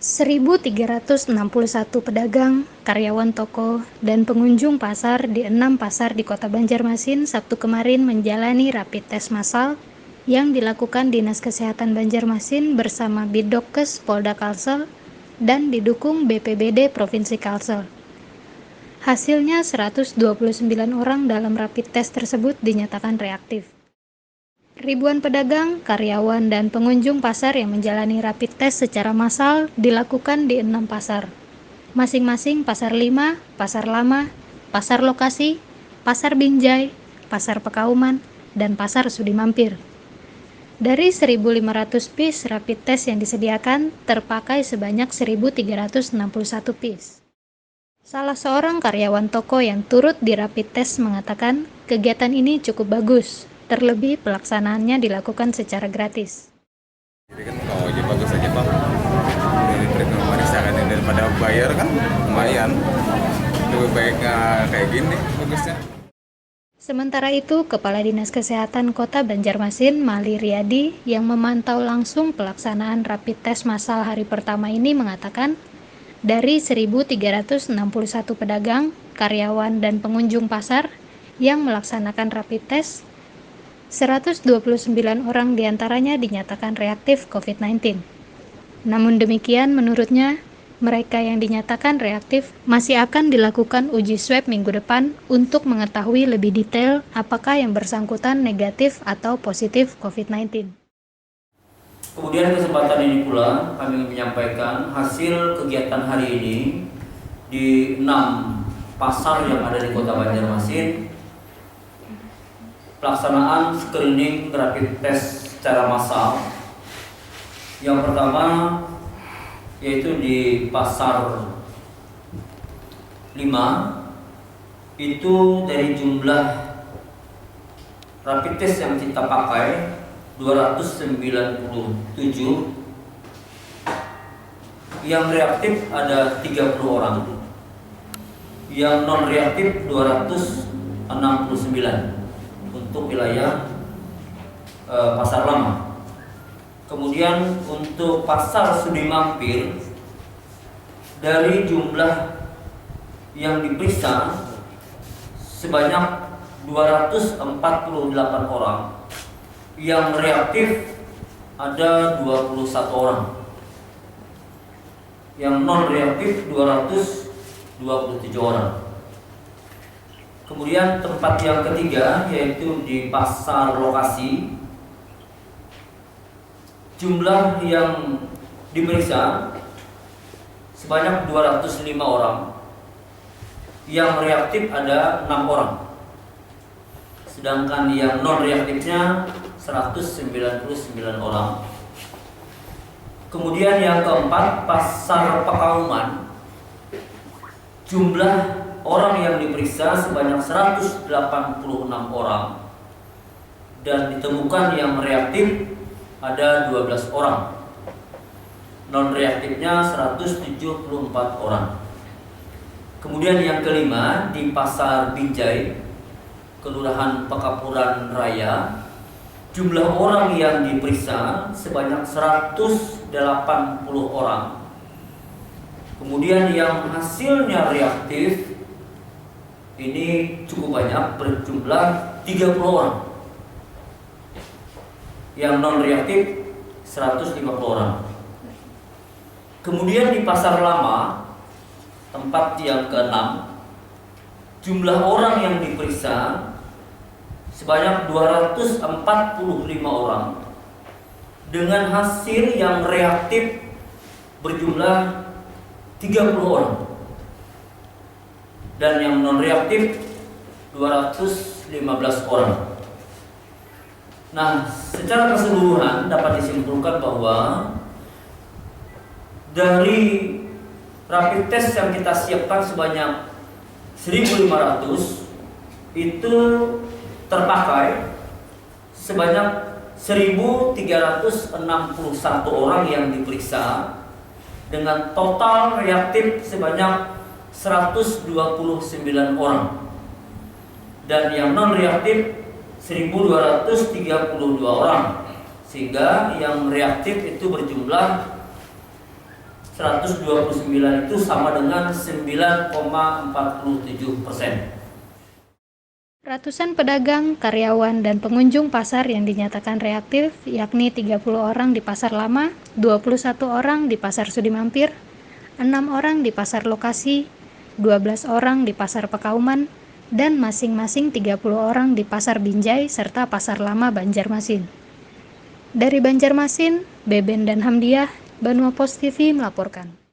1.361 pedagang, karyawan toko, dan pengunjung pasar di 6 pasar di Kota Banjarmasin Sabtu kemarin menjalani rapid test massal yang dilakukan Dinas Kesehatan Banjarmasin bersama Bidokes Polda Kalsel dan didukung BPBD Provinsi Kalsel. Hasilnya 129 orang dalam rapid test tersebut dinyatakan reaktif. Ribuan pedagang, karyawan, dan pengunjung pasar yang menjalani rapid test secara massal dilakukan di 6 pasar. Masing-masing Pasar 5, Pasar Lama, Pasar Lokasi, Pasar Binjai, Pasar Pekauman, dan Pasar Sudi Mampir. Dari 1.500 piece rapid test yang disediakan, terpakai sebanyak 1.361 piece. Salah seorang karyawan toko yang turut di rapid test mengatakan kegiatan ini cukup bagus. Terlebih pelaksanaannya dilakukan secara gratis. Jadi kan ya bagus aja Pak. Dari pemeriksaan ini daripada bayar kan lumayan. Lebih baik kayak gini bagusnya. Sementara itu, Kepala Dinas Kesehatan Kota Banjarmasin, Mali Riyadi, yang memantau langsung pelaksanaan rapid test massal hari pertama ini mengatakan, dari 1.361 pedagang, karyawan, dan pengunjung pasar yang melaksanakan rapid test, 129 orang diantaranya dinyatakan reaktif COVID-19. Namun demikian, menurutnya, mereka yang dinyatakan reaktif masih akan dilakukan uji swab minggu depan untuk mengetahui lebih detail apakah yang bersangkutan negatif atau positif COVID-19. Kemudian kesempatan ini pula kami menyampaikan hasil kegiatan hari ini di 6 pasar yang ada di Kota Banjarmasin. Pelaksanaan screening rapid test secara massal. Yang pertama yaitu di Pasar 5, itu dari jumlah rapid test yang kita pakai 297, yang reaktif ada 30 orang, yang non reaktif 269 untuk wilayah Pasar Lama. Kemudian untuk Pasar Sudi Mampir, dari jumlah yang diperiksa sebanyak 248 orang, yang reaktif ada 21 orang, yang non reaktif 227 orang. Kemudian tempat yang ketiga yaitu di Pasar Lokasi, jumlah yang diperiksa sebanyak 205 orang, yang reaktif ada 6 orang, sedangkan yang non reaktifnya 199 orang. Kemudian yang keempat, Pasar Pekauman, jumlah orang yang diperiksa sebanyak 186 orang dan ditemukan yang reaktif ada 12 orang. Non reaktifnya 174 orang. Kemudian yang kelima di Pasar Binjai, Kelurahan Pekapuran Raya, jumlah orang yang diperiksa sebanyak 180 orang. Kemudian yang hasilnya reaktif ini cukup banyak, berjumlah 30 orang. Yang non reaktif 150 orang. Kemudian di Pasar Lama, tempat yang ke-6, jumlah orang yang diperiksa sebanyak 245 orang, dengan hasil yang reaktif berjumlah 30 orang, dan yang non reaktif 215 orang. Nah, secara keseluruhan dapat disimpulkan bahwa dari rapid test yang kita siapkan sebanyak 1.500 itu terpakai sebanyak 1.361 orang yang diperiksa dengan total reaktif sebanyak 129 orang, dan yang non reaktif 1.232 orang, sehingga yang reaktif itu berjumlah 129 itu sama dengan 9,47%. Ratusan pedagang, karyawan, dan pengunjung pasar yang dinyatakan reaktif, yakni 30 orang di Pasar Lama, 21 orang di Pasar Sudimampir, 6 orang di Pasar Lokasi, 12 orang di Pasar Pekauman, dan masing-masing 30 orang di Pasar Binjai serta Pasar Lama Banjarmasin. Dari Banjarmasin, Beben dan Hamdiah, Banua Post TV melaporkan.